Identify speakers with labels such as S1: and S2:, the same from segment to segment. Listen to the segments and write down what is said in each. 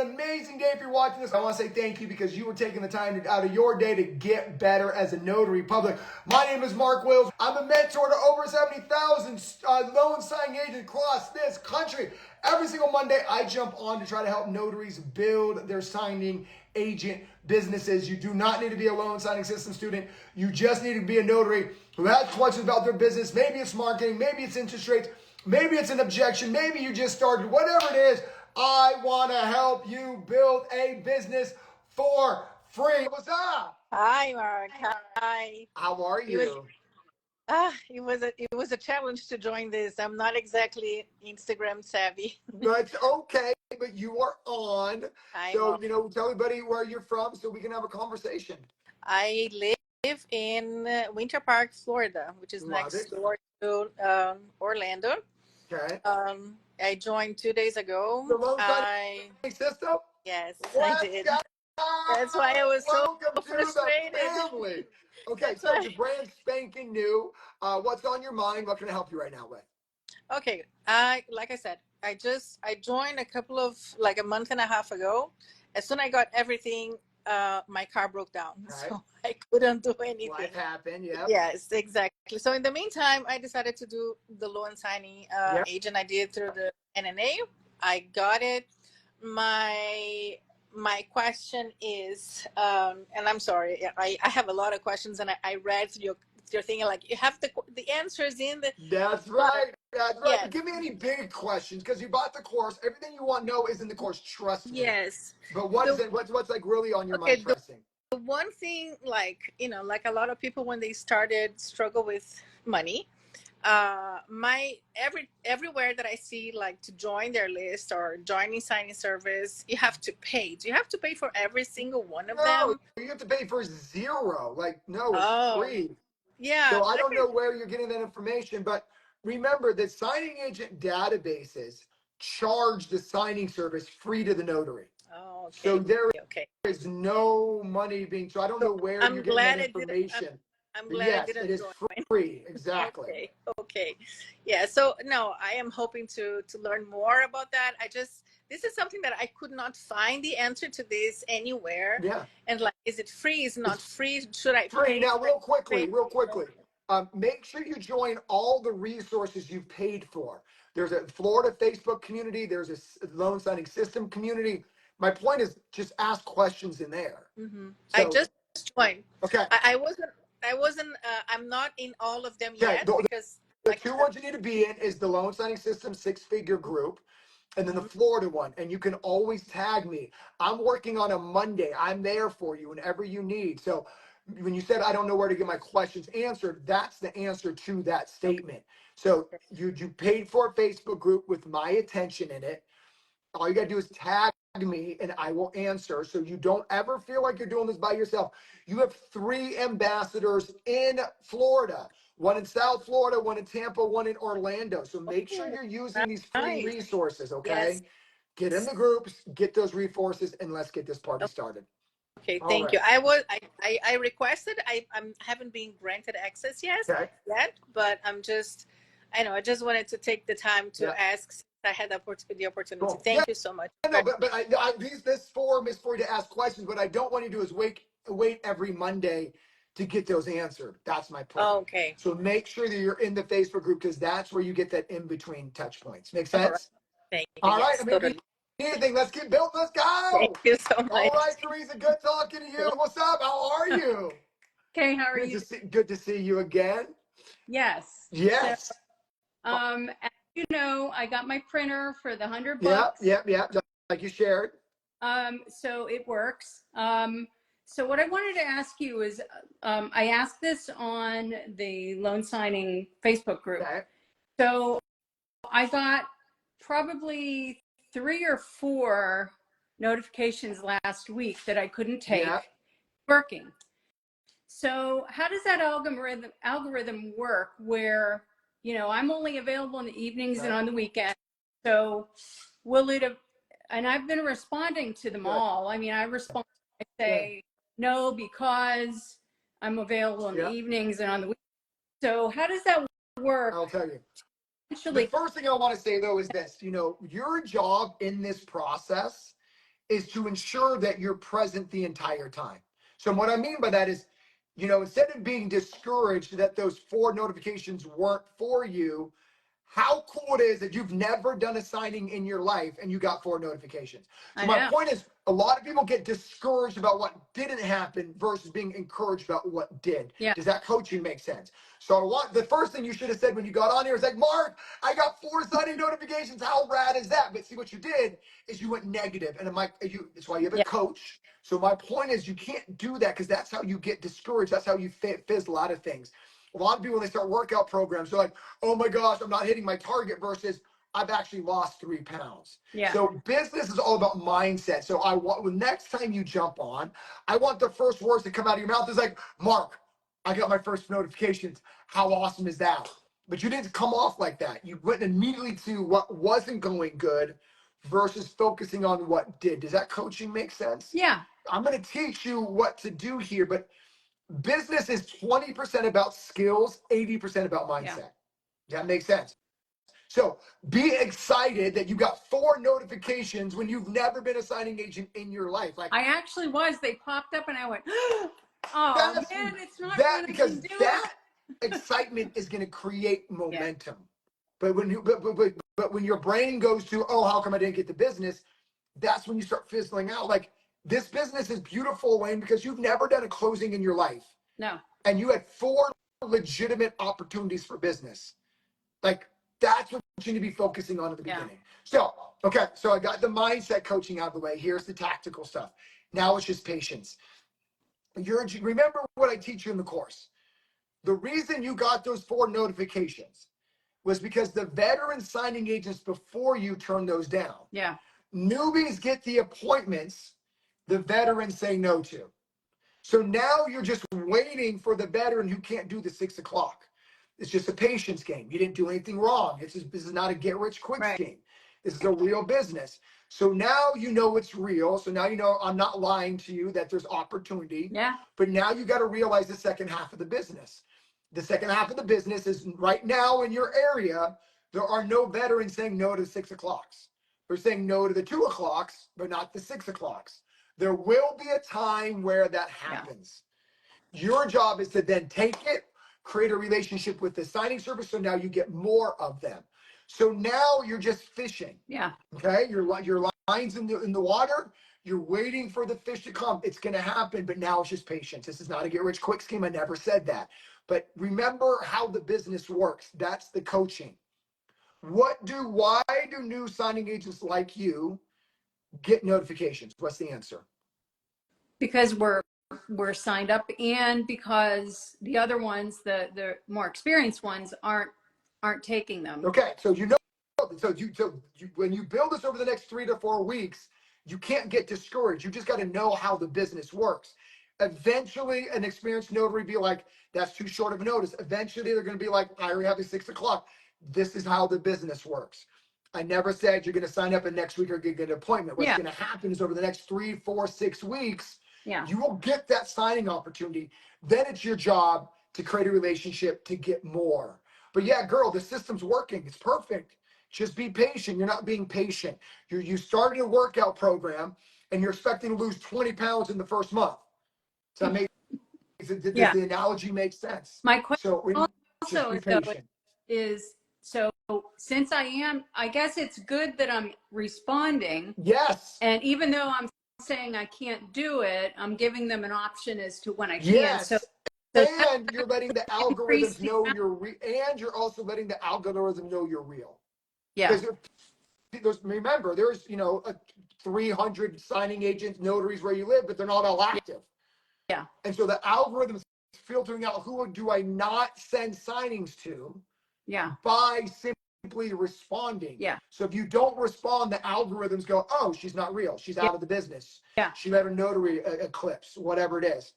S1: amazing day if you're watching this. I want to say thank you because you were taking the time out of your day to get better as a notary public. My name is Mark Wills. I'm a mentor to over 70,000 loan signing agents across this country. Every single Monday, I jump on to try to help notaries build their signing agent businesses. You do not need to be a loan signing system student. You just need to be a notary who has questions about their business. Maybe it's marketing, maybe it's interest rates, maybe it's an objection, maybe you just started, whatever it is. I want to help you build a business for free. What's up?
S2: Hi, Mark. Hi.
S1: How are you?
S2: It was a challenge to join this. I'm not exactly Instagram savvy.
S1: That's okay, but you are on. So,
S2: I'm
S1: tell everybody where you're from so we can have a conversation.
S2: I live in Winter Park, Florida, which is
S1: Love
S2: next
S1: it.
S2: door to Orlando.
S1: Okay.
S2: I joined 2 days ago.
S1: The loan signing system?
S2: Yes, I
S1: Let's
S2: did.
S1: go.
S2: That's why I was so
S1: Welcome to
S2: frustrated.
S1: the family. Okay,
S2: That's
S1: so
S2: why.
S1: you're brand spanking new. What's on your mind? What can I help you right now with?
S2: Okay, like I said, I joined a month and a half ago. As soon as I got everything, my car broke down,
S1: Okay.
S2: so I couldn't do anything.
S1: Life happened, yeah.
S2: Yes, exactly. So in the meantime, I decided to do the loan signing
S1: Yep.
S2: agent. I did through the NNA. I got it. My question is, and I'm sorry, I have a lot of questions, and I read through your thing, like you have the answers in the.
S1: That's right. That's right.
S2: Yes.
S1: But give me any big questions because you bought the course. Everything you want to know is in the course. Trust me.
S2: Yes.
S1: But what is it? What's like really on your mind pressing?
S2: The one thing, like like a lot of people when they started struggle with money. Everywhere that I see, like to join their list or joining signing service, you have to pay. Do you have to pay for every single one of them?
S1: You have to pay for zero. Like, no, it's free.
S2: Yeah.
S1: So I don't know where you're getting that information, but remember the signing agent databases charge the signing service free to the notary.
S2: Oh, okay.
S1: So there is no money being. So I don't know where you're getting that information.
S2: I'm glad
S1: yes,
S2: I didn't
S1: it is
S2: join.
S1: free. Exactly.
S2: Okay. Yeah. So no, I am hoping to learn more about that. This is something that I could not find the answer to this anywhere.
S1: Yeah.
S2: And like, is it free? Is it not free? Should I
S1: free?
S2: pay?
S1: Now, real quickly. Make sure you join all the resources you've paid for. There's a Florida Facebook community. There's a loan signing system community. My point is just ask questions in there.
S2: Mm-hmm. So, I just joined.
S1: Okay.
S2: I wasn't. I'm not in all of them yet because
S1: the two ones you need to be in is the loan signing system 6-figure group, and then the Florida one. And you can always tag me. I'm working on a Monday. I'm there for you whenever you need. So when you said I don't know where to get my questions answered, that's the answer to that statement. So you paid for a Facebook group with my attention in it. All you got to do is tag me and I will answer. So you don't ever feel like you're doing this by yourself. You have 3 ambassadors in Florida, one in South Florida, one in Tampa, one in Orlando. So make sure you're using these free resources, okay? Yes. Get in the groups, get those resources, and let's get this party started.
S2: Okay, thank you. I requested. I haven't been granted access yet, but I just wanted to take the time to ask. I had the opportunity. Cool. Thank you so much.
S1: No, but this forum is for you to ask questions. What I don't want you to do is wait every Monday to get those answered. That's my point.
S2: Okay.
S1: So make sure that you're in the Facebook group because that's where you get that in between touch points. Make sense?
S2: All right. Thank you.
S1: All right. Totally. Anything. Let's get built. Let's go.
S2: Thank you so much.
S1: All right, Teresa. Good talking to you. What's up? How are you?
S3: Okay. How are you?
S1: Good to see you again.
S3: Yes.
S1: Yes.
S3: So, as you know, I got my printer for the $100.
S1: Yeah. Like you shared.
S3: So it works. So what I wanted to ask you is, I asked this on the loan signing Facebook group.
S1: Okay.
S3: So I got probably 3 or 4 notifications last week that I couldn't take working. So how does that algorithm work where, I'm only available in the evenings and on the weekend. So will it have, and I've been responding to them all. I mean, I respond, I say no, because I'm available in the evenings and on the weekend. So how does that work?
S1: I'll tell you. The first thing I want to say though is this, your job in this process is to ensure that you're present the entire time. So what I mean by that is, you know, instead of being discouraged that those 4 notifications weren't for you, how cool it is that you've never done a signing in your life and you got 4 notifications. So my point is, a lot of people get discouraged about what didn't happen versus being encouraged about what did.
S3: Yeah.
S1: Does that coaching make sense? So I want the first thing you should have said when you got on here is like, Mark, I got 4 signing notifications. How rad is that? But see, what you did is you went negative, and it's why you have a
S3: Yeah.
S1: coach. So my point is, you can't do that because that's how you get discouraged. That's how you fizzle out of things. A lot of people, when they start workout programs, they're like, oh my gosh, I'm not hitting my target versus I've actually lost 3 pounds.
S3: Yeah.
S1: So business is all about mindset. So I want, the next time you jump on, I want the first words to come out of your mouth is like, Mark, I got my first notifications. How awesome is that? But you didn't come off like that. You went immediately to what wasn't going good versus focusing on what did. Does that coaching make sense?
S3: Yeah.
S1: I'm going to teach you what to do here, but business is 20% about skills, 80% about mindset.
S3: Yeah.
S1: Does that make sense? So be excited that you got 4 notifications when you've never been a signing agent in your life. Like,
S3: I actually was. They popped up and I went, oh man, it's not
S1: that,
S3: when I
S1: because
S3: can do
S1: that excitement is going to create momentum. But when you but when your brain goes to, oh, how come I didn't get the business? That's when you start fizzling out. Like, this business is beautiful, Wayne, because you've never done a closing in your life.
S3: No.
S1: And you had 4 legitimate opportunities for business. Like, that's what you need to be focusing on at the beginning. So, okay, so I got the mindset coaching out of the way. Here's the tactical stuff. Now it's just patience. Remember what I teach you in the course. The reason you got those 4 notifications was because the veteran signing agents before you turned those down.
S3: Yeah.
S1: Newbies get the appointments the veterans say no to. So now you're just waiting for the veteran who can't do the 6 o'clock. It's just a patience game. You didn't do anything wrong. This is not a get rich quick scheme. This is a real business. So now you know it's real. So now you know I'm not lying to you, that there's opportunity.
S3: Yeah.
S1: But now you got to realize the second half of the business. The second half of the business is right now in your area, there are no veterans saying no to the 6 o'clocks. They're saying no to the 2 o'clocks, but not the 6 o'clocks. There will be a time where that happens. Your job is to then take it, create a relationship with the signing service, so now you get more of them. So now you're just fishing.
S3: Yeah.
S1: Okay, your line's in the water. You're waiting for the fish to come. It's going to happen, but now it's just patience. This is not a get rich quick scheme. I never said that. But remember how the business works. That's the coaching. Why do new signing agents like you get notifications? What's the answer?
S3: Because we're signed up, and because the other ones, the more experienced ones, aren't taking them.
S1: Okay, so when you build this over the next 3 to 4 weeks, you can't get discouraged. You just got to know how the business works. Eventually, an experienced notary be like, that's too short of a notice. Eventually, they're going to be like, I already have a 6 o'clock. This is how the business works. I never said you're going to sign up and next week or get an appointment. What's going to happen is over the next 3, 4, 6 weeks, you will get that signing opportunity. Then it's your job to create a relationship to get more. But yeah, girl, the system's working. It's perfect. Just be patient. You're not being patient. You started a workout program and you're expecting to lose 20 pounds in the first month. So that does the analogy make sense?
S3: My question
S1: just be
S3: also
S1: patient.
S3: is, so since I guess it's good that I'm responding.
S1: Yes.
S3: And even though I'm saying I can't do it, I'm giving them an option as to when I can.
S1: Yes.
S3: So
S1: and you're letting the algorithms know and you're also letting the algorithm know you're real.
S3: Yeah.
S1: Because remember, there's 300 signing agents, notaries where you live, but they're not all active.
S3: Yeah.
S1: And so the algorithm is filtering out who do I not send signings to.
S3: Yeah.
S1: By simply responding.
S3: Yeah.
S1: So if you don't respond, the algorithms go, oh, she's not real. She's out of the business.
S3: Yeah.
S1: She let her notary eclipse, whatever it is.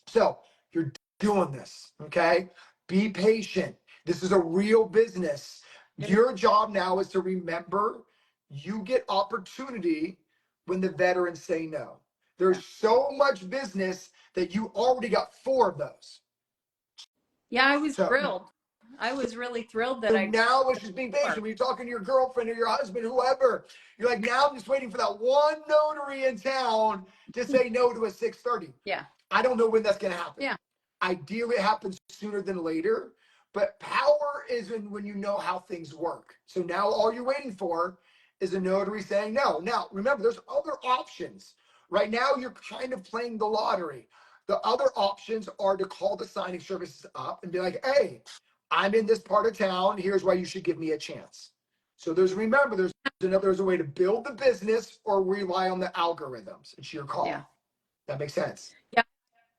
S1: So you're doing this, okay? Be patient. This is a real business. Your job now is to remember you get opportunity when the veterans say no. There's so much business that you already got 4 of those.
S3: Yeah, I was thrilled. I was really thrilled that
S1: So
S3: I
S1: now it's just being patient. When you're talking to your girlfriend or your husband, whoever, you're like, now I'm just waiting for that one notary in town to say no to a 6:30.
S3: Yeah.
S1: I don't know when that's going to happen.
S3: Yeah.
S1: Ideally, it happens sooner than later, but power is when you know how things work. So now all you're waiting for is a notary saying no. Now, remember, there's other options. Right now, you're kind of playing the lottery. The other options are to call the signing services up and be like, hey, I'm in this part of town. Here's why you should give me a chance. So remember, there's a way to build the business or rely on the algorithms. It's your call.
S3: Yeah.
S1: That makes sense.
S3: Yeah.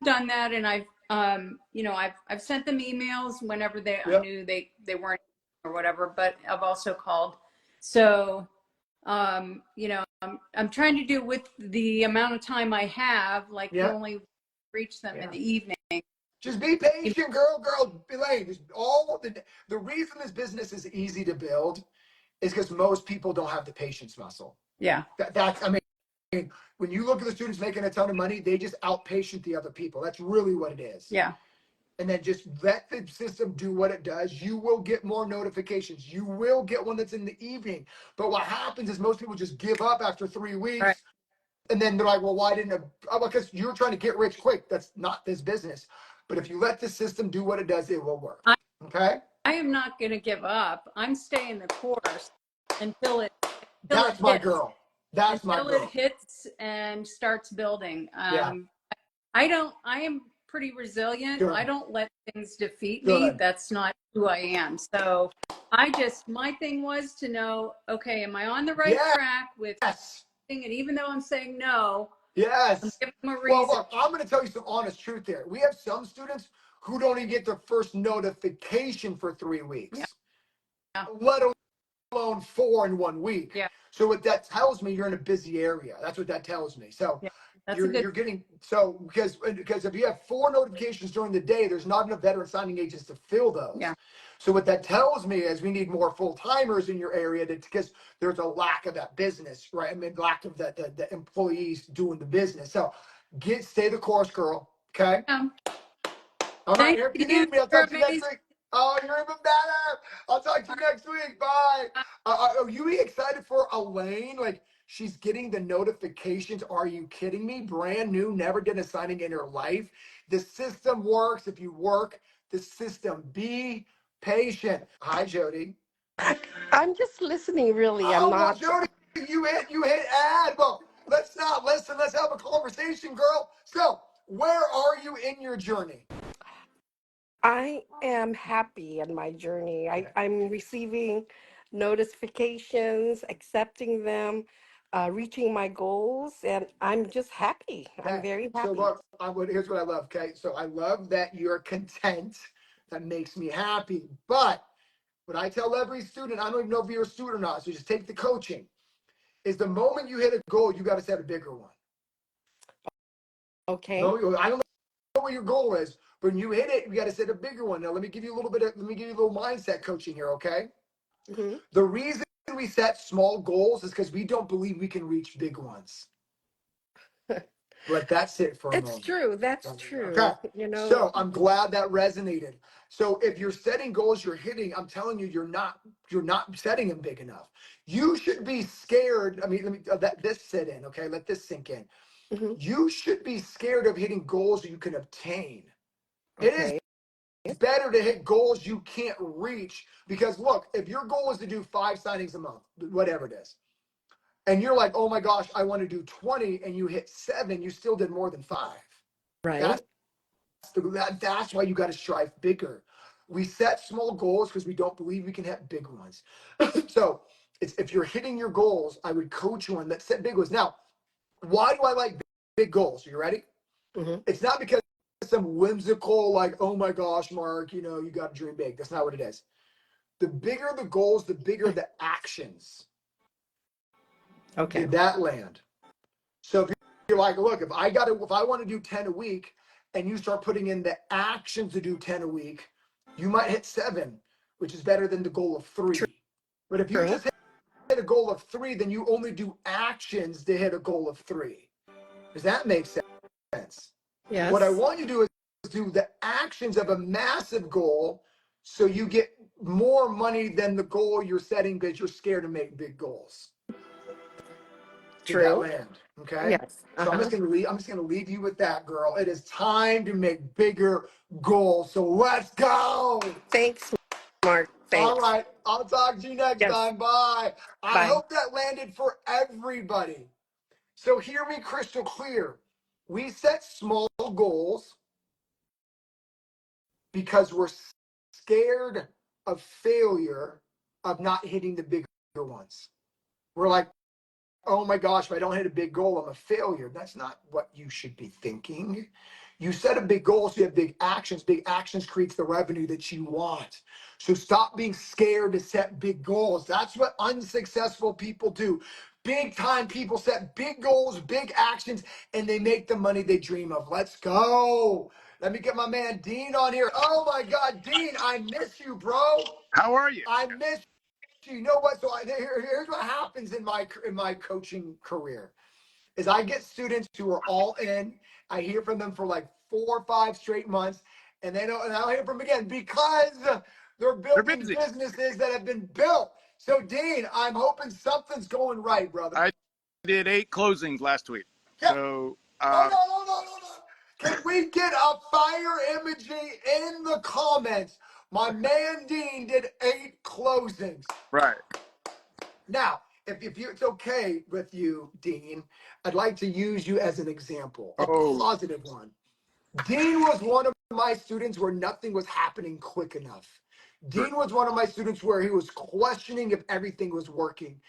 S3: I've done that, and I've sent them emails whenever I knew they weren't or whatever, but I've also called. So I'm trying to do with the amount of time I have, like you only reach them in the evening.
S1: Just be patient, girl. Elaine, the reason this business is easy to build is because most people don't have the patience muscle.
S3: Yeah.
S1: When you look at the students making a ton of money, they just outpatient the other people. That's really what it is.
S3: Yeah.
S1: And then just let the system do what it does. You will get more notifications. You will get one that's in the evening. But what happens is most people just give up after 3 weeks.
S3: Right.
S1: And then they're like, well, why didn't because you're trying to get rich quick. That's not this business. But if you let the system do what it does, it will work. Okay?
S3: I am not going to give up. I'm staying the course until it
S1: That's my
S3: hits.
S1: girl. That's my
S3: Until
S1: girl.
S3: it hits and starts building.
S1: Yeah.
S3: I am pretty resilient.
S1: Good.
S3: I don't let things defeat
S1: Good.
S3: me. That's not who I am. So my thing was to know, okay, am I on the right track with and even though I'm saying no, I'm giving them a reason.
S1: Well, look, I'm going to tell you some honest truth here. We have some students who don't even get their first notification for 3 weeks, let alone 4 in 1 week.
S3: Yeah.
S1: So what that tells me, you're in a busy area. That's what that tells me. So you're getting because if you have 4 notifications during the day, there's not enough veteran signing agents to fill those.
S3: Yeah.
S1: So what that tells me is we need more full timers in your area because there's a lack of that business, right? I mean, lack of the employees doing the business. So stay the course, girl. Okay. All right. If you need me, I'll talk to you next week. Oh, you're even better. I'll talk to you next week. Bye. Are you excited for Elaine? Like, she's getting the notifications. Are you kidding me? Brand new, never did a signing in her life. The system works if you work the system. Be patient. Hi, Jody.
S4: I'm just listening, really. I'm not.
S1: Well, Jody, you hit add. Well, let's not listen. Let's have a conversation, girl. So, where are you in your journey?
S4: I am happy in my journey. I'm receiving notifications, accepting them, reaching my goals, and I'm just happy. I'm very happy.
S1: So look, here's what I love. Okay, so I love that you're content. That makes me happy. But what I tell every student, I don't even know if you're a student or not, so just take the coaching, is the moment you hit a goal, you got to set a bigger one.
S4: Okay.
S1: No, I don't know what your goal is, but when you hit it, you got to set a bigger one. Now, let me give you a little mindset coaching here, okay?
S4: Mm-hmm.
S1: The reason we set small goals is because we don't believe we can reach big ones. Let that sit for a moment.
S4: It's true. That's true.
S1: Okay.
S4: You know.
S1: So I'm glad that resonated. So if you're setting goals you're hitting, I'm telling you, you're not setting them big enough. You should be scared. I mean, let this sit in, okay? Let this sink in.
S4: Mm-hmm.
S1: You should be scared of hitting goals you can obtain. Okay. It is better to hit goals you can't reach because look, if your goal is to do 5 signings a month, whatever it is, and you're like, oh my gosh, I want to do 20, and you hit 7, you still did more than 5.
S4: Right.
S1: That's why you got to strive bigger. We set small goals because we don't believe we can hit big ones. So if you're hitting your goals, I would coach you on that. Set big ones. Now, why do I like big goals? Are you ready?
S4: Mm-hmm.
S1: It's not because it's some whimsical, like, oh my gosh, Mark, you got to dream big. That's not what it is. The bigger the goals, the bigger the actions.
S4: Okay.
S1: Did that land? So if you're like, look, if I want to do 10 a week and you start putting in the actions to do 10 a week, you might hit 7, which is better than the goal of 3.
S4: True.
S1: But if you just hit a goal of 3, then you only do actions to hit a goal of 3. Does that make sense?
S4: Yes.
S1: What I want you to do is do the actions of a massive goal so you get more money than the goal you're setting because you're scared to make big goals. Did that
S4: True.
S1: land? Okay.
S4: Yes.
S1: So I'm just gonna leave you with that, girl. It is time to make bigger goals. So let's go.
S4: Thanks, Mark.
S1: All
S4: Thanks.
S1: right. I'll talk to you next
S4: Yes.
S1: time. Bye. I
S4: Bye.
S1: hope that landed for everybody. So hear me crystal clear. We set small goals because we're scared of failure, of not hitting the bigger ones. We're like, oh my gosh, if I don't hit a big goal, I'm a failure. That's not what you should be thinking. You set a big goal, so you have big actions. Big actions creates the revenue that you want. So stop being scared to set big goals. That's what unsuccessful people do. Big time people set big goals, big actions, and they make the money they dream of. Let's go. Let me get my man Dean on here. Oh my God, Dean, I miss you, bro.
S5: How are you?
S1: I miss you. You know what? So here's what happens in my coaching career is I get students who are all in. I hear from them for like 4 or 5 straight months, and they don't, and I'll hear from them again because they're
S5: They're
S1: building
S5: busy.
S1: businesses that have been built. So Dean, I'm hoping something's going right, brother.
S5: I did 8 closings last week.
S1: Yep.
S5: So,
S1: Hold on. Can we get a fire emoji in the comments? My man Dean did 8 closings.
S5: right.
S1: Now, if you, it's okay with you, Dean, I'd like to use you as an example, a
S5: Oh,
S1: positive one. Dean was one of my students where nothing was happening quick enough.
S5: good.
S1: Dean was one of my students where he was questioning if everything was working.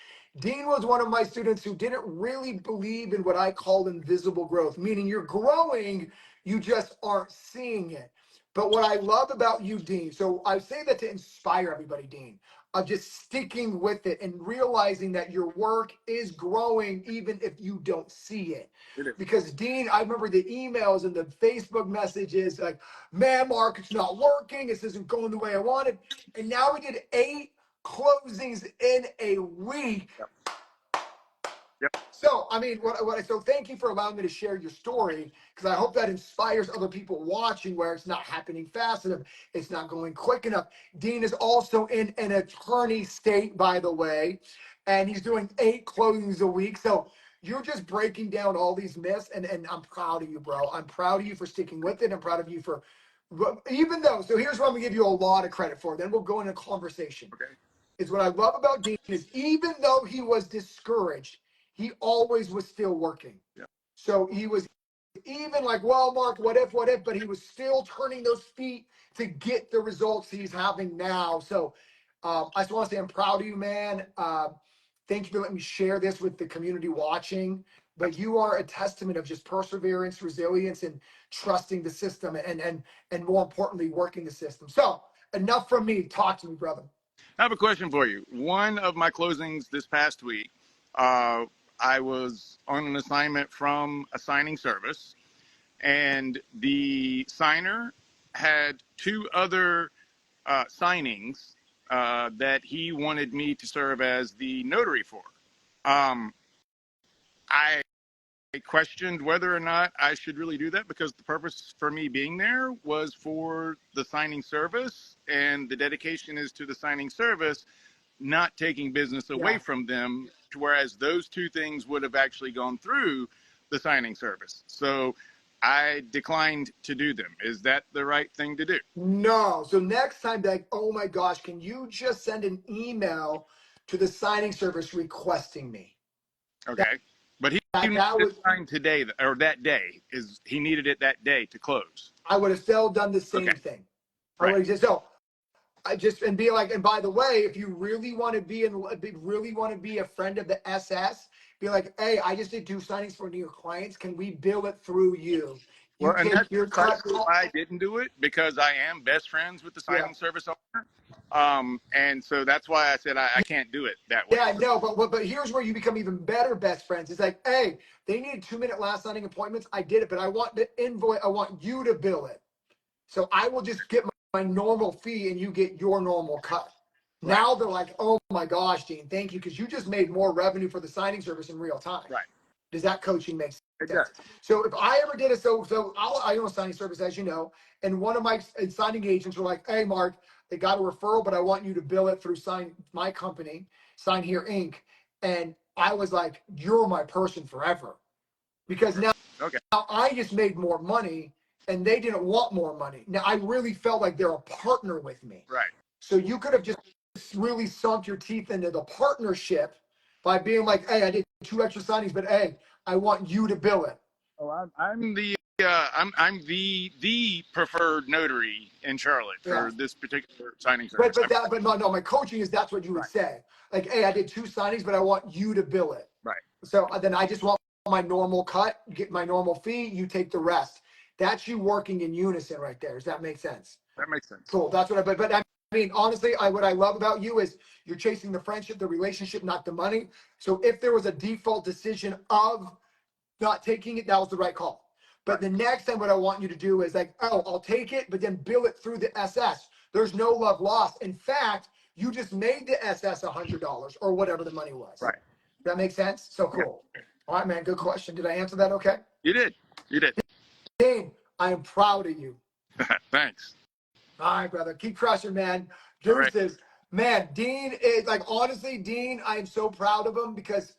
S1: Dean was one of my students who didn't really believe in what I call invisible growth, meaning you're growing, you just aren't seeing it. But what I love about you, Dean, so I say that to inspire everybody, Dean, of just sticking with it and realizing that your work is growing even if you don't see it.
S5: It is.
S1: Because Dean, I remember the emails and the Facebook messages like, man, Mark, it's not working. This isn't going the way I wanted. And now we did 8 closings in a week.
S5: Yep. Yep.
S1: So, I mean, so thank you for allowing me to share your story because I hope that inspires other people watching where it's not happening fast enough. It's not going quick enough. Dean is also in an attorney state, by the way, and he's doing 8 closings a week. So you're just breaking down all these myths, and I'm proud of you, bro. I'm proud of you for sticking with it. I'm proud of you for, even though, so here's what I'm going to give you a lot of credit for. Then we'll go into conversation.
S5: Okay.
S1: Is what I love about Dean is even though he was discouraged, he always was still working.
S5: Yeah.
S1: So he was even like, well, Mark, what if, but he was still turning those feet to get the results he's having now. So I just want to say I'm proud of you, man. Thank you for letting me share this with the community watching. But you are a testament of just perseverance, resilience, and trusting the system, and more importantly, working the system. So enough from me. Talk to me, brother.
S5: I have a question for you. One of my closings this past week, I was on an assignment from a signing service, and the signer had 2 other signings that he wanted me to serve as the notary for. Um, I questioned whether or not I should really do that because the purpose for me being there was for the signing service, and the dedication is to the signing service, not taking business away from them, whereas those 2 things would have actually gone through the signing service. So I declined to do them. Is that the right thing to do?
S1: No. So next time, like, oh my gosh, can you just send an email to the signing service requesting me?
S5: Okay. But he needed
S1: That
S5: it
S1: was,
S5: signed today, or that day. He needed it that day to close.
S1: I would have still done the
S5: Okay.
S1: same thing. I
S5: Right.
S1: would have just, so I just, and be like, and by the way, if you really want to be a friend of the SS, be like, hey, I just did 2 signings for New York clients. Can we bill it through you? You
S5: Well, and
S1: take
S5: that's
S1: your cut.
S5: precisely why I didn't do it, because I am best friends with the
S1: Yeah.
S5: signing service owner. And so that's why I said I can't do it that way.
S1: Yeah, no, but here's where you become even better best friends. It's like, hey, they needed 2-minute last signing appointments. I did it, but I want the invoice. I want you to bill it. So I will just get my normal fee and you get your normal cut.
S5: Right.
S1: Now they're like, oh my gosh, Dean, thank you, because you just made more revenue for the signing service in real time.
S5: Right.
S1: Does that coaching make
S5: It
S1: sense?
S5: does.
S1: So if I ever did it, I own a signing service, as you know, and one of my signing agents were like, hey, Mark, they got a referral, but I want you to bill it through Sign my company, Sign Here Inc. And I was like, you're my person forever. Because now I just made more money and they didn't want more money. Now I really felt like they're a partner with me.
S5: Right.
S1: So you could have just really sunk your teeth into the partnership by being like, hey, I did 2 extra signings, but hey, I want you to bill it.
S5: Oh, I'm the preferred notary in Charlotte for this particular signing service.
S1: But no, my coaching is that's what you would say. Like, hey, I did 2 signings, but I want you to bill it.
S5: Right.
S1: So then I just want my normal cut, get my normal fee, you take the rest. That's you working in unison right there. Does that make sense?
S5: That makes sense.
S1: Cool. That's what but I mean, honestly, what I love about you is you're chasing the friendship, the relationship, not the money. So if there was a default decision of not taking it, that was the right call. But the next time what I want you to do is like, oh, I'll take it, but then bill it through the SS. There's no love lost. In fact, you just made the SS $100 or whatever the money was.
S5: Right.
S1: That makes sense? So cool. All right, man. Good question. Did I answer that okay?
S5: You did. You did.
S1: Dean, I am proud of you.
S5: Thanks.
S1: All right, brother. Keep crushing, man. Deuces. Right. Man, Dean is like, honestly, Dean, I am so proud of him because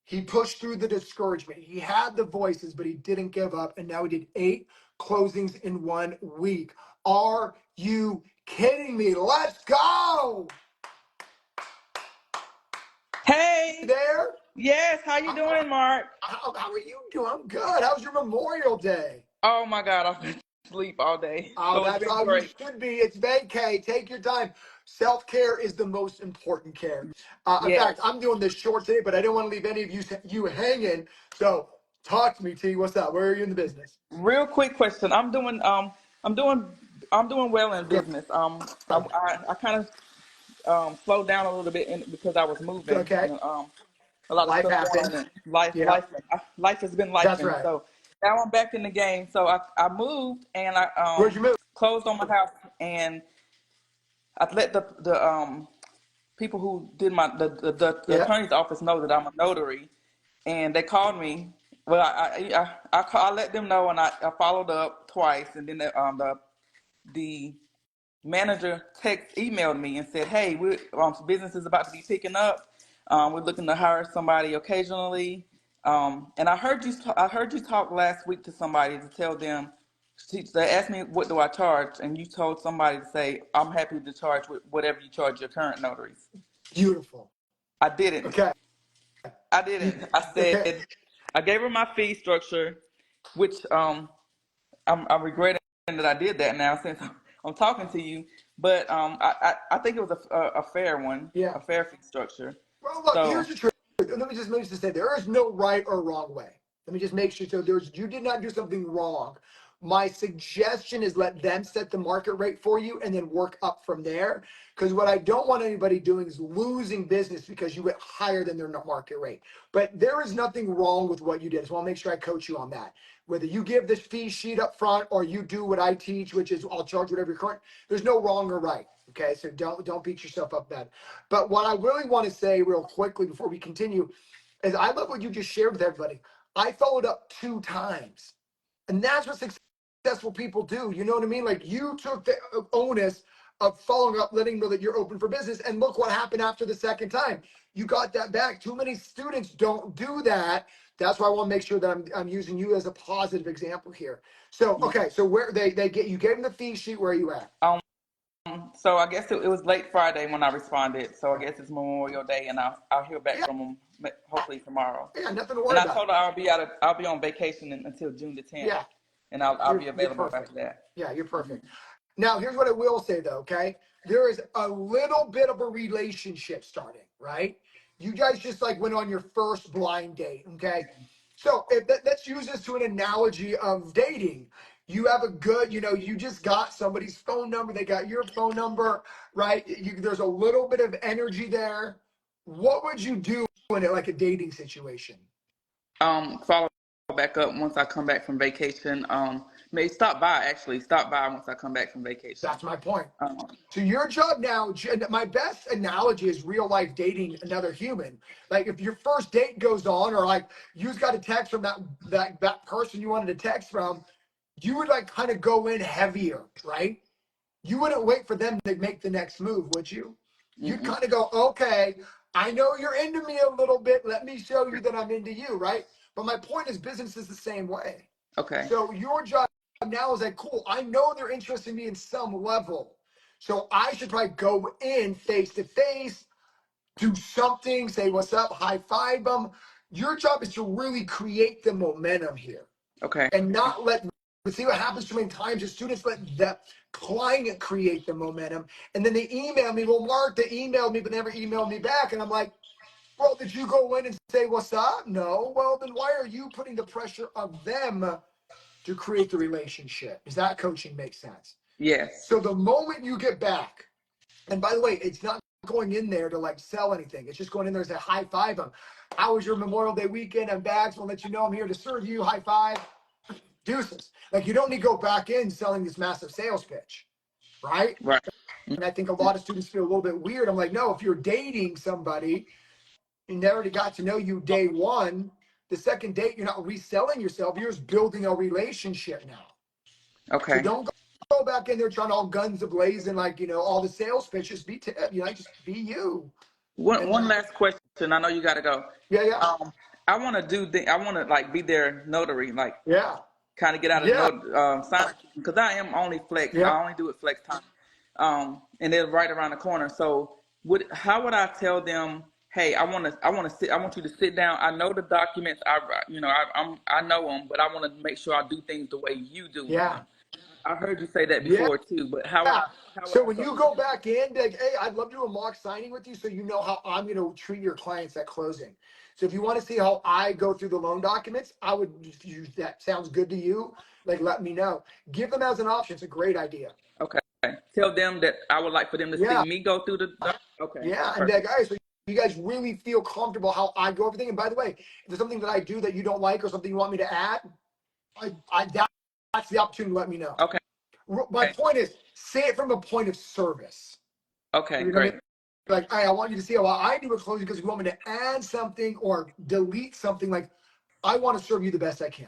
S1: he pushed through the discouragement. He had the voices, but he didn't give up. And now he did 8 closings in 1 week. Are you kidding me? Let's go.
S6: Hey.
S1: You there?
S6: Yes. How you doing, Mark?
S1: How are you doing? I'm good. How's your Memorial Day?
S6: Oh my God, I've been asleep all day.
S1: Oh,
S6: So
S1: that's how you should be. It's vacay. Take your time. Self-care is the most important care. In fact, I'm doing this short today, but I didn't want to leave any of you hanging. So talk to me, T. What's up? Where are you in the business?
S6: Real quick question. I'm doing well in business. I kind of slowed down a little bit because I was moving.
S1: Okay.
S6: And, a lot of
S1: Life
S6: stuff going
S1: happens.
S6: on.
S1: Yeah.
S6: Life has been life.
S1: That's right.
S6: So now I'm back in the game. So I moved and I
S1: Where'd you move?
S6: closed on my house and I let the people who did the attorney's office know that I'm a notary, and they called me. Well, I let them know, and I followed up twice, and then the manager emailed me and said, "Hey, business is about to be picking up. We're looking to hire somebody occasionally." And I heard you talk last week to somebody to tell them. They asked me, what do I charge? And you told somebody to say, I'm happy to charge whatever you charge your current notaries.
S1: Beautiful.
S6: I didn't.
S1: Okay.
S6: I didn't. I said, I gave her my fee structure, which I'm regretting that I did that now since I'm talking to you. But I think it was a fair one, a fair fee structure.
S1: Well, look, here's the truth. Let me just say, there is no right or wrong way. Let me just make sure. So you did not do something wrong. My suggestion is let them set the market rate for you and then work up from there. Because what I don't want anybody doing is losing business because you went higher than their market rate. But there is nothing wrong with what you did. So I'll make sure I coach you on that. Whether you give this fee sheet up front or you do what I teach, which is I'll charge whatever you're current, there's no wrong or right. Okay, so don't beat yourself up bad. But what I really want to say real quickly before we continue is I love what you just shared with everybody. I followed up 2 times. And that's what successful people do. You know what I mean? Like you took the onus of following up, letting them know that you're open for business. And look what happened after the second time. You got that back. Too many students don't do that. That's why I want to make sure that I'm using you as a positive example here. So, okay. So where you gave them the fee sheet, where are you at?
S6: So I guess it was late Friday when I responded. So I guess it's Memorial Day, and I'll hear back from them hopefully tomorrow.
S1: Yeah, nothing to worry about.
S6: And I told her I'll be on vacation until June the 10th. Yeah, and I'll be available after that.
S1: Yeah, you're perfect. Now, here's what I will say though. Okay, there is a little bit of a relationship starting, right? You guys just like went on your first blind date. Okay, so let's use this to an analogy of dating. You have a good, you just got somebody's phone number. They got your phone number, right? There's a little bit of energy there. What would you do in it like a dating situation?
S6: Follow back up once I come back from vacation. Maybe stop by once I come back from vacation.
S1: That's my point. So your job now, my best analogy is real life dating another human. Like if your first date goes on, or like you got a text from that person you wanted to text from, you would like kind of go in heavier, right? you wouldn't wait for them to make the next move, would you? You'd kind of go, okay, I know you're into me a little bit. Let me show you that I'm into you, right? But my point is, business is the same way.
S6: Okay.
S1: So your job now is like, cool, I know they're interested in me in some level. So I should probably go in face to face, do something, say what's up, high five them. Your job is to really create the momentum here.
S6: Okay.
S1: And not let, see what happens too many times is students let the client create the momentum. And then they email me, well, Mark, they emailed me, but never emailed me back. And I'm like, well, did you go in and say, what's up? No. Well, then why are you putting the pressure on them to create the relationship? Does that coaching make sense?
S6: Yes.
S1: So the moment you get back, and by the way, it's not going in there to like sell anything. It's just going in there to high five them. How was your Memorial Day weekend? And bags will let you know I'm here to serve you. High five. Deuces. Like you don't need to go back in selling this massive sales pitch, right?
S6: Right.
S1: And I think a lot of students feel a little bit weird. I'm like, no, if you're dating somebody and they already got to know you day one, the second date, you're not reselling yourself. You're just building a relationship now.
S6: Okay.
S1: So don't go back in there trying all guns ablazing, like, you know, all the sales pitches. Just be you.
S6: One last question. I know you got to go.
S1: Yeah.
S6: I want to like be their notary, like
S1: Yeah.
S6: kind of get out of
S1: Yeah.
S6: sign because I am only flex.
S1: Yeah.
S6: I only do it flex time. And they're right around the corner. So how would I tell them, hey, I want you to sit down. I know the documents. I know them, but I want to make sure I do things the way you do
S1: Yeah.
S6: them. I heard you say that
S1: Yeah.
S6: before too, but how would
S1: So
S6: I
S1: when you go back in, like, hey, I'd love to do a mock signing with you so you know how I'm going to treat your clients at closing. So if you want to see how I go through the loan documents, I would, if that sounds good to you, like let me know. Give them as an option. It's a great idea.
S6: Okay. Tell them that I would like for them to see
S1: Yeah.
S6: me go through the. Okay.
S1: Yeah. And be like,
S6: Perfect.
S1: all right, so you guys really feel comfortable how I go everything. And by the way, if there's something that I do that you don't like or something you want me to add, that's the opportunity to let me know.
S6: Okay.
S1: My point is, say it from a point of service.
S6: Okay.
S1: You know what I
S6: Great.
S1: mean? Like, hey, I want you to see how I do a closing because you want me to add something or delete something. Like, I want to serve you the best I can.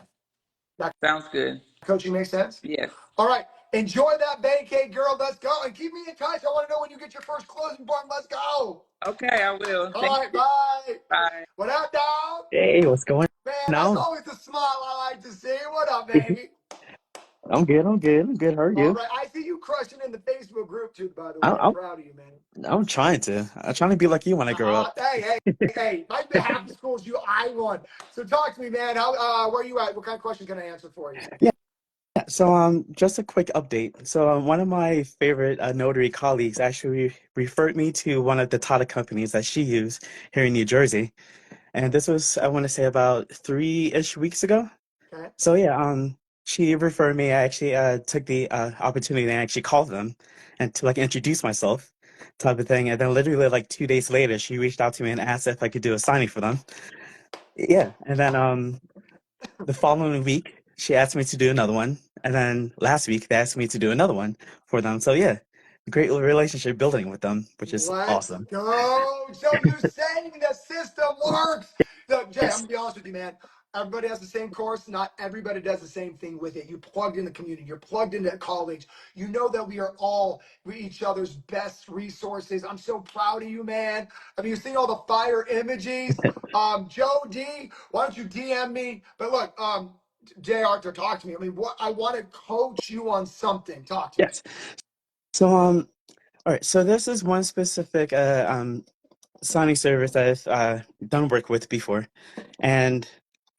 S1: That
S6: Sounds good.
S1: coaching makes sense?
S6: Yes.
S1: All right. Enjoy that vacay, girl. Let's go. And keep me in touch. I want to know when you get your first closing form. Let's go.
S6: Okay, I will.
S1: All
S6: Thank
S1: right.
S6: you.
S1: Bye.
S6: Bye.
S1: What up, dog?
S7: Hey, what's going
S1: Man, that's
S7: on?
S1: always the smile I like to see. What up, baby?
S7: I'm good. I'm good. I'm good. How are
S1: All
S7: you?
S1: right. I see you crushing in the Facebook group, too, by the way.
S7: I'm
S1: I'm
S7: I'm,
S1: proud of you, man.
S7: I'm trying to. I'm trying to be like you when I grow up.
S1: Hey, my half the schools you I won. So talk to me, man. How where are you at? What kind of question can I answer for you?
S7: Yeah. So just a quick update. So one of my favorite notary colleagues actually referred me to one of the title companies that she used here in New Jersey, and this was I want to say about 3-ish weeks ago.
S1: Okay.
S7: So yeah, she referred me. I actually took the opportunity and actually called them and to like introduce myself, type of thing. And then literally like 2 days later, she reached out to me and asked if I could do a signing for them. Yeah, and then the following week, she asked me to do another one, and then last week they asked me to do another one for them. So yeah, great relationship building with them, which is
S1: Let's
S7: awesome.
S1: go. So you're saying the system works. Look, Jay, I'm
S7: Yes.
S1: gonna be honest with you, man. Everybody has the same course. Not everybody does the same thing with it. You plugged in the community. You're plugged into colleagues. You know that we are all each other's best resources. I'm so proud of you, man. I mean, you've seen all the fire images. Joe D, why don't you DM me? But look, Jay Arthur, talk to me. I mean, what I want to coach you on something. Talk to me.
S7: Yes. So all right. So this is one specific signing service I've done work with before, and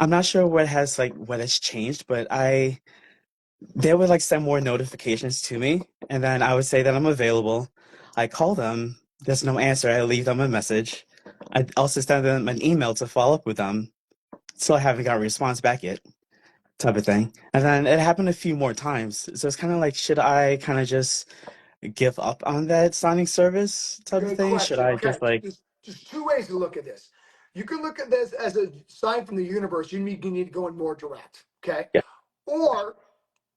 S7: I'm not sure what has changed, but they would like send more notifications to me, and then I would say that I'm available. I call them, there's no answer. I leave them a message. I also send them an email to follow up with them. Still haven't got a response back yet, type of thing. And then it happened a few more times. So it's kind of like, should I kind of just give up on that signing service type of
S1: Good
S7: thing? Should
S1: question.
S7: I
S1: Okay,
S7: just like,
S1: there's just two ways to look at this. You can look at this as a sign from the universe. You need to go in more direct. Okay,
S7: yeah,
S1: or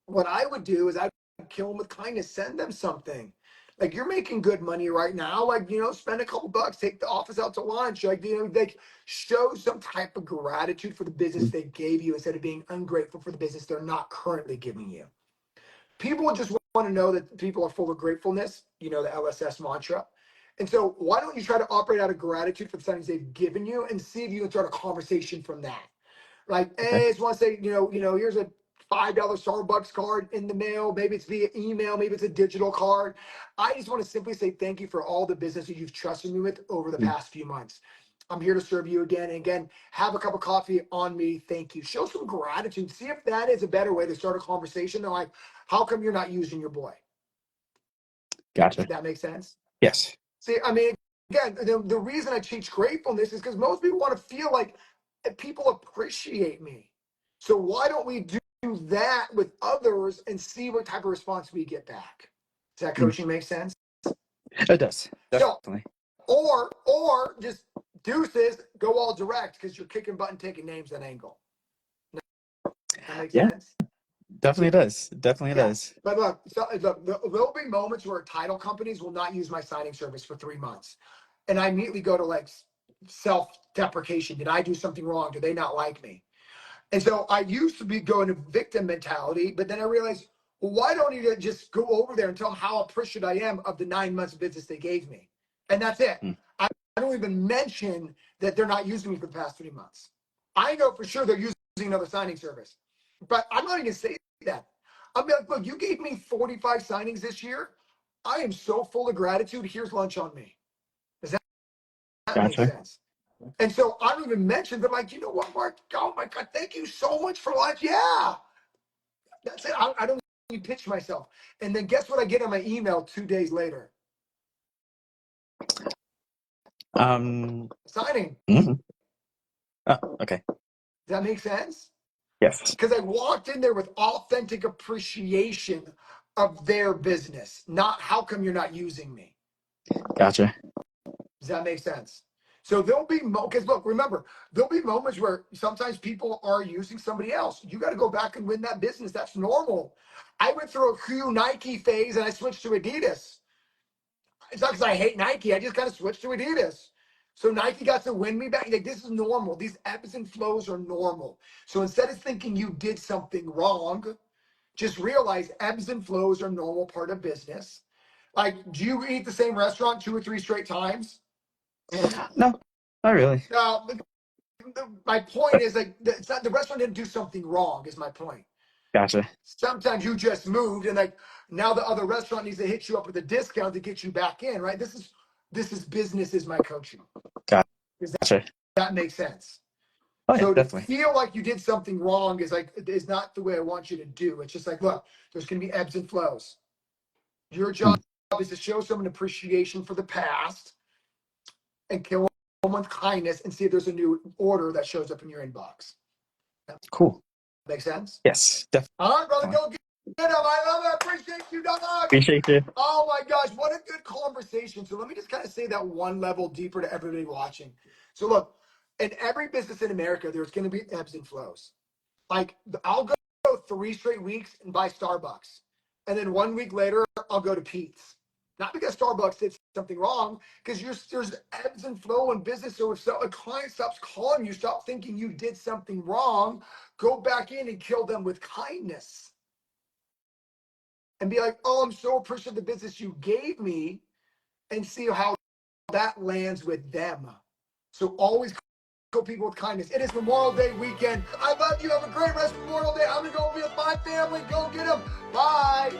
S1: what I would do is I would kill them with kindness. Send them something. Like you're making good money right now. Like spend a couple bucks, take the office out to lunch. Like like show some type of gratitude for the business they gave you instead of being ungrateful for the business they're not currently giving you. People just want to know that people are full of gratefulness, you know, the LSS mantra. And so why don't you try to operate out of gratitude for the signings they've given you and see if you can start a conversation from that. Like,
S7: Okay.
S1: hey, I just want to say, here's a $5 Starbucks card in the mail. Maybe it's via email. Maybe it's a digital card. I just want to simply say thank you for all the business that you've trusted me with over the past few months. I'm here to serve you again. And again, have a cup of coffee on me. Thank you. Show some gratitude. See if that is a better way to start a conversation than like, how come you're not using your boy?
S7: Gotcha.
S1: That makes sense?
S7: Yes.
S1: See, I mean, again, the reason I teach gratefulness is because most people want to feel like people appreciate me. So why don't we do that with others and see what type of response we get back? Does that coaching make sense?
S7: It does.
S1: So,
S7: Definitely.
S1: or just deuces, go all direct because you're kicking butt and taking names at angle. That makes
S7: Yeah.
S1: sense?
S7: Definitely does. Definitely
S1: Yeah.
S7: does.
S1: But look, there'll be moments where title companies will not use my signing service for 3 months. And I immediately go to like self-deprecation. Did I do something wrong? Do they not like me? And so I used to be going to victim mentality, but then I realized, well, why don't you just go over there and tell them how appreciative I am of the 9 months of business they gave me? And that's it. I don't even mention that they're not using me for the past 3 months. I know for sure they're using another signing service, but I'm not even gonna say that. I'm like, look, you gave me 45 signings this year. I am so full of gratitude. Here's lunch on me. Does that make
S7: Gotcha.
S1: sense? And so I don't even mention, but like, you know what, Mark? Oh my God, thank you so much for lunch. Yeah, that's it. I don't even pitch myself. And then guess what I get on my email 2 days later? Signing.
S7: Mhm. Oh, okay.
S1: Does that make sense?
S7: Yes.
S1: Because I walked in there with authentic appreciation of their business, not how come you're not using me.
S7: Gotcha.
S1: Does that make sense? So there'll be because look, remember, there'll be moments where sometimes people are using somebody else. You got to go back and win that business. That's normal. I went through a Hugh Nike phase and I switched to Adidas. It's not because I hate Nike. I just kind of switched to Adidas. So Nike got to win me back. Like, this is normal. These ebbs and flows are normal. So instead of thinking you did something wrong, just realize ebbs and flows are a normal part of business. Like, do you eat the same restaurant 2 or 3 straight times?
S7: No, not really.
S1: No, my point is like it's not, the restaurant didn't do something wrong. Is my point.
S7: Gotcha.
S1: Sometimes you just moved, and like now the other restaurant needs to hit you up with a discount to get you back in. Right? This is business. Is my coaching. Does
S7: Gotcha.
S1: that make sense?
S7: Oh yeah,
S1: So to
S7: definitely.
S1: feel like you did something wrong is not the way I want you to do. It's just like, look, there's going to be ebbs and flows. Your job is to show someone appreciation for the past and kill them with kindness and see if there's a new order that shows up in your inbox.
S7: Cool.
S1: Make sense?
S7: Yes, definitely.
S1: All right, brother, go get him. I love it. I appreciate you, dog.
S7: Appreciate you.
S1: Oh my gosh, what a good conversation. So let me just kind of say that one level deeper to everybody watching. So look, in every business in America, there's going to be ebbs and flows. Like I'll go 3 straight weeks and buy Starbucks. And then 1 week later, I'll go to Pete's. Not because Starbucks did something wrong, because there's ebbs and flow in business. So if a client stops calling you, stop thinking you did something wrong, go back in and kill them with kindness. And be like, oh, I'm so appreciative of the business you gave me, and see how that lands with them. So always kill people with kindness. It is Memorial Day weekend. I love you. Have a great rest of Memorial Day. I'm going to go be with my family. Go get them. Bye.